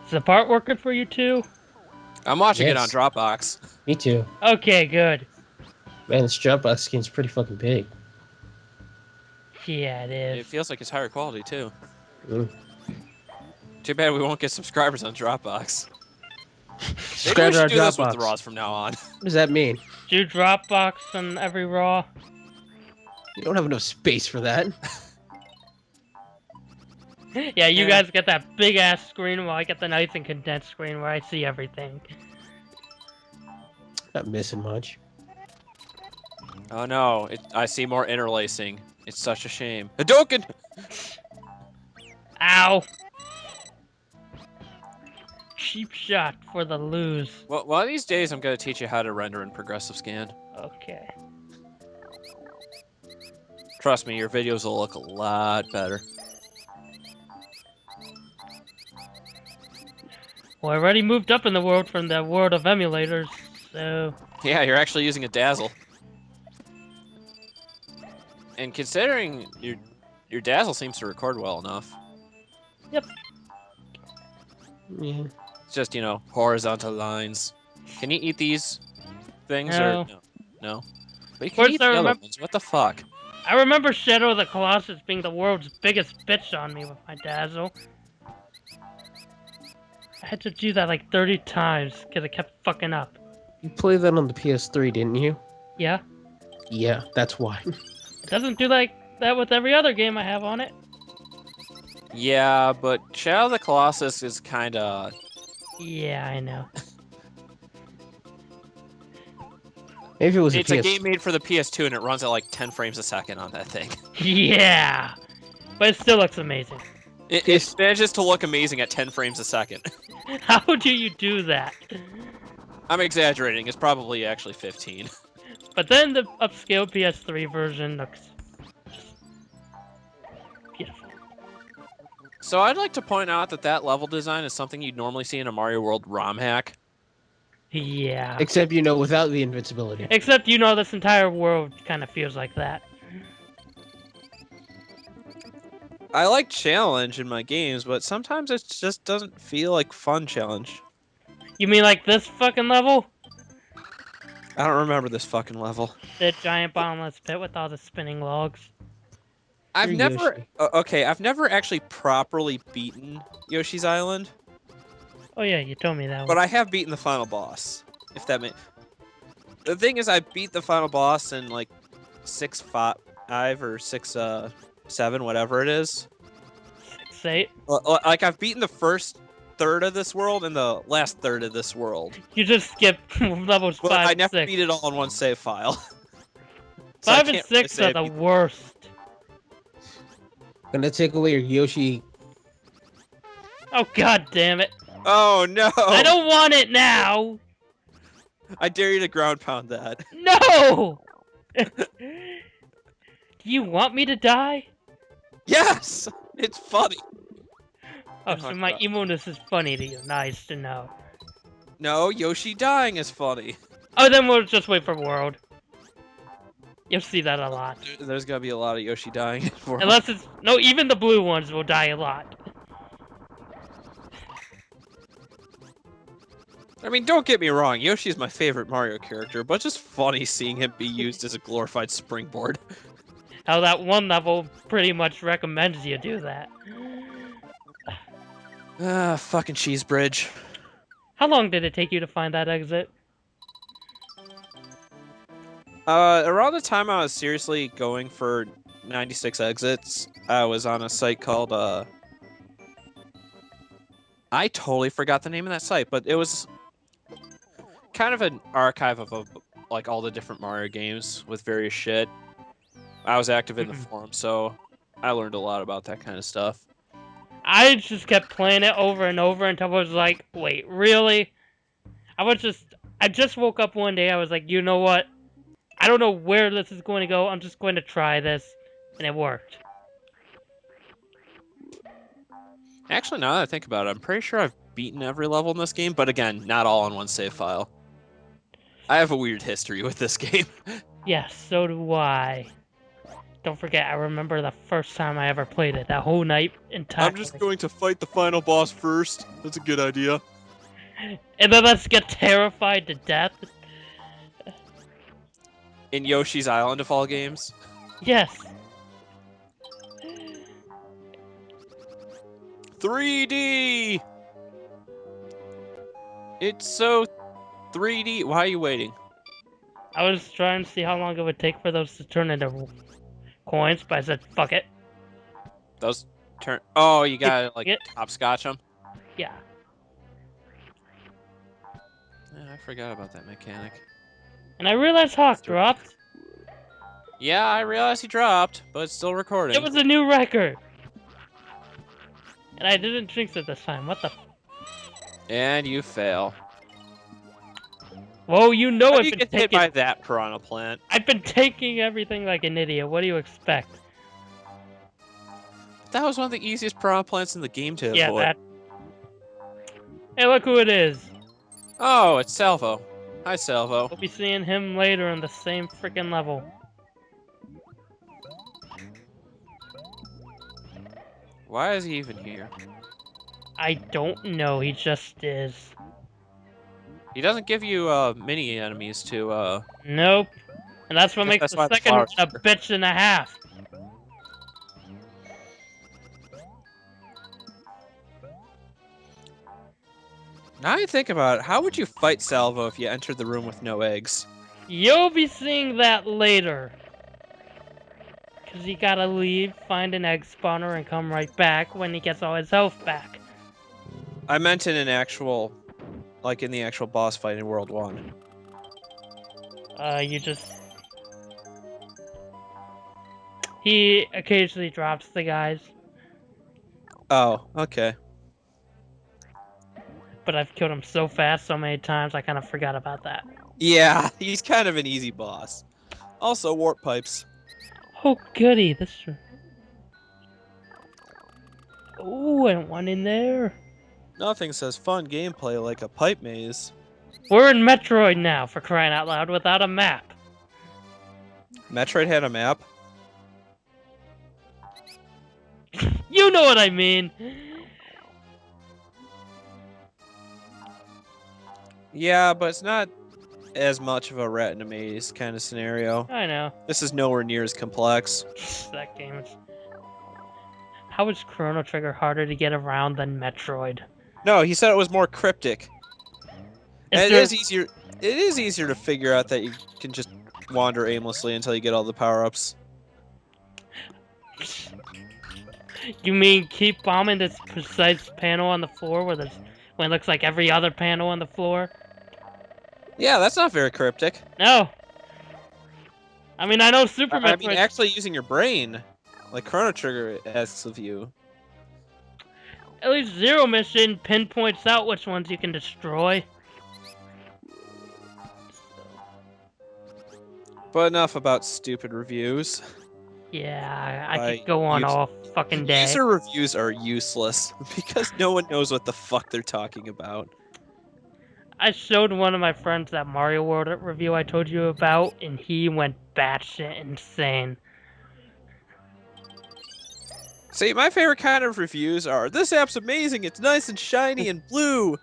Is the part working for you too? I'm watching it on Yes. Dropbox. Me too. Okay, good. Man, this Dropbox skin's pretty fucking big. Yeah, it is. It feels like it's higher quality too. Mm. Too bad we won't get subscribers on Dropbox. Maybe we Subscribe to our should do this with Dropbox. the Raws from now on. What does that mean? Do Dropbox on every Raw? You don't have enough space for that. Yeah, you Yeah. guys get that big ass screen while I get the nice and condensed screen where I see everything. Not missing much. Oh no, I see more interlacing. It's such a shame. Hadouken! Ow! Cheap shot for the lose. Well, one of these days I'm gonna teach you how to render in progressive scan. Okay. Trust me, your videos will look a lot better. Well, I already moved up in the world from the world of emulators, so... Yeah, you're actually using a Dazzle. And considering your Dazzle seems to record well enough. Yep. Yeah. It's just, you know, horizontal lines. Can you eat these things No. or no? No. But you can course eat I the other remem- ones. What the fuck? I remember Shadow of the Colossus being the world's biggest bitch on me with my Dazzle. I had to do that like 30 times because it kept fucking up. You played that on the PS3, didn't you? Yeah? Yeah, that's why. It doesn't do like that with every other game I have on it. Yeah, but Shadow of the Colossus is kinda... Yeah, I know. Maybe it was It's a a PS... game made for the PS2 and it runs at like 10 frames a second on that thing. Yeah! But it still looks amazing. It manages to look amazing at 10 frames a second. How do you do that? I'm exaggerating. It's probably actually 15. But then the upscale PS3 version looks beautiful. So I'd like to point out that that level design is something you'd normally see in a Mario World ROM hack. Yeah. Except, you know, without the invincibility. Except, you know, this entire world kind of feels like that. I like challenge in my games, but sometimes it just doesn't feel like fun challenge. You mean like this fucking level? I don't remember this fucking level. The giant bottomless pit with all the spinning logs? I've You're never... Yoshi. Okay, I've never actually properly beaten Yoshi's Island, Oh yeah, you told me that but one. I have beaten the final boss, if that makes... The thing is, I beat the final boss in like 6-5 or 6-7, whatever it is. 6-8. Like, I've beaten the first third of this world and the last third of this world. You just skipped levels But 5 I and never 6. beat it all in one save file. So I 5 and can't really 6 say are I the beat- worst. Gonna take away your Yoshi. Oh god damn it. Oh no! I don't want it now! I dare you to ground pound that. No! Do you want me to die? Yes! It's funny. Oh, so my emo-ness is funny to you. Nice to know. No, Yoshi dying is funny. Oh, then we'll just wait for World. You'll see that a lot. There's gonna be a lot of Yoshi dying. For Unless it's... No, even the blue ones will die a lot. I mean, don't get me wrong, Yoshi's my favorite Mario character, but just funny seeing him be used as a glorified springboard. How that one level pretty much recommends you do that. Ah, fucking cheese bridge. How long did it take you to find that exit? Around the time I was seriously going for 96 exits, I was on a site called, I totally forgot the name of that site, but it was kind of an archive of, like, all the different Mario games with various shit. I was active in the forum, so I learned a lot about that kind of stuff. I just kept playing it over and over until I was like, wait, really? I just woke up one day, I was like, you know what? I don't know where this is going to go, I'm just going to try this. And it worked. Actually, now that I think about it, I'm pretty sure I've beaten every level in this game, but again, not all in one save file. I have a weird history with this game. Yes, so do I. Don't forget, I remember the first time I ever played it. That whole night I'm just going to fight the final boss first. That's a good idea. And then let's get terrified to death. In Yoshi's Island of all games. Yes. 3D! It's so 3D. Why are you waiting? I was trying to see how long it would take for those to turn into coins, but I said, fuck it. Those turn. Oh, you gotta like It- hopscotch them. Yeah. Yeah, I forgot about that mechanic. And I realized Hawk dropped. Yeah, I realized he dropped, but it's still recording. It was a new record. And I didn't jinx it this time. What the? And you fail. Whoa, you know How I've do you been get hit taking. by that piranha plant? I've been taking everything like an idiot. What do you expect? That was one of the easiest piranha plants in the game to Yeah, avoid. that. Hey, look who it is. Oh, it's Salvo. Hi, Salvo. We'll be seeing him later in the same freaking level. Why is he even here? I don't know. He just is. He doesn't give you mini enemies to Nope. And that's what Guess makes that's the why the second one flowers a are- bitch and a half. Now you think about it, how would you fight Salvo if you entered the room with no eggs? You'll be seeing that later. Because you gotta leave, find an egg spawner, and come right back when he gets all his health back. I meant in an actual, like in the actual boss fight in World 1. You just... He occasionally drops the guys, Oh, okay. but I've killed him so fast so many times I kind of forgot about that. Yeah, he's kind of an easy boss. Also, warp pipes. Oh goody, this... Ooh, and one in there. Nothing says fun gameplay like a pipe maze. We're in Metroid now, for crying out loud, without a map. Metroid had a map? You know what I mean! Yeah, but it's not as much of a rat in a maze kind of scenario. I know. This is nowhere near as complex. That game is... How is Chrono Trigger harder to get around than Metroid? No, he said it was more cryptic. And it there- is easier. It is easier to figure out that you can just wander aimlessly until you get all the power-ups. You mean keep bombing this precise panel on the floor where there's... when it looks like every other panel on the floor? Yeah, that's not very cryptic. No! I mean, I know Super I mean, Metroid... actually using your brain, like Chrono Trigger asks of you. At least Zero Mission pinpoints out which ones you can destroy. But enough about stupid reviews. Yeah, I Right, could go on use- all fucking day. User reviews are useless because no one knows what the fuck they're talking about. I showed one of my friends that Mario World review I told you about, and he went batshit insane. See, my favorite kind of reviews are, this app's amazing, it's nice and shiny and blue.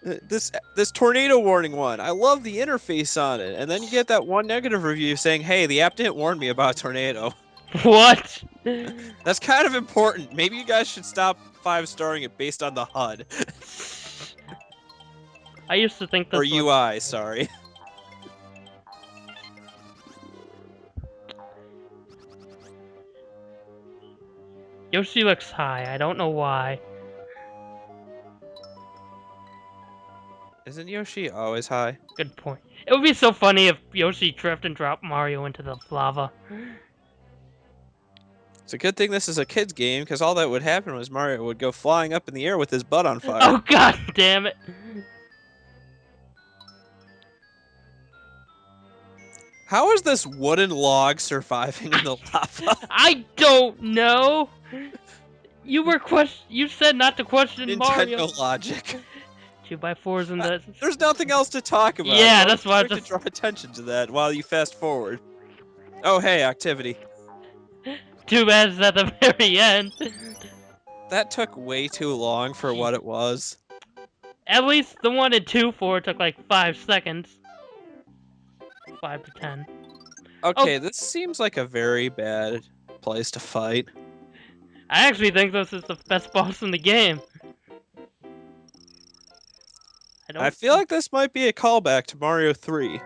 This tornado warning one, I love the interface on it. And then you get that one negative review saying, hey, the app didn't warn me about a tornado. What? That's kind of important. Maybe you guys should stop 5-starring it based on the HUD. I used to think this Or was... UI, sorry. Yoshi looks high, I don't know why. Isn't Yoshi always high? Good point. It would be so funny if Yoshi tripped and dropped Mario into the lava. It's a good thing this is a kid's game, because all that would happen was Mario would go flying up in the air with his butt on fire. Oh god damn it! How is this wooden log surviving in the lava? I don't know! You were you said not to question Mario. Nintendo logic. 2x4s in the... There's nothing else to talk about. Yeah, so that's why I I'm trying just... to draw attention to that while you fast forward. Oh, hey, activity. Too bad it's at the very end. That took way too long for what it was. At least the one in 2-4 took like 5 seconds. 5 to 10. Okay, this seems like a very bad place to fight. I actually think this is the best boss in the game. I feel like this might be a callback to Mario 3.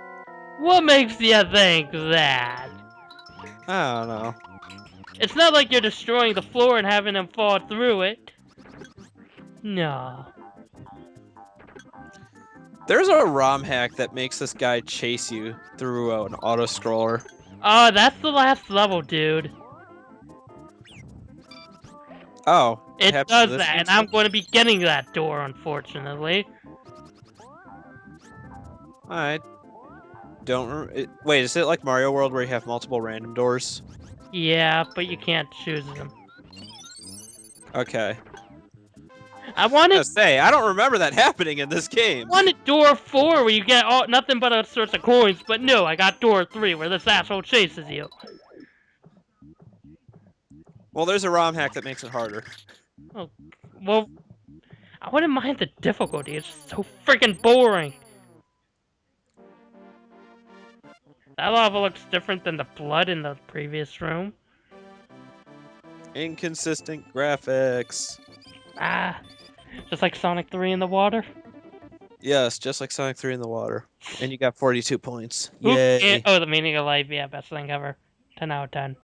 What makes you think that? I don't know. It's not like you're destroying the floor and having them fall through it. No. There's a ROM hack that makes this guy chase you through an auto-scroller. Oh, that's the last level, dude. Oh. It happens does to this that, one and too? I'm going to be getting that door, unfortunately. I don't... Wait, is it like Mario World where you have multiple random doors? Yeah, but you can't choose them. Okay. I I was wanted gonna say, I don't remember that happening in this game. door 4 where you get nothing but a source of coins, but no, I got door 3 where this asshole chases you. Well, there's a ROM hack that makes it harder. Oh, well, I wouldn't mind the difficulty. It's just so freaking boring. That lava looks different than the blood in the previous room. Inconsistent graphics. Ah, just like Sonic 3 in the water. Yes, just like Sonic 3 in the water. And you got 42 points. Who Yay. can't- Oh, the meaning of life. Yeah, best thing ever. 10 out of 10.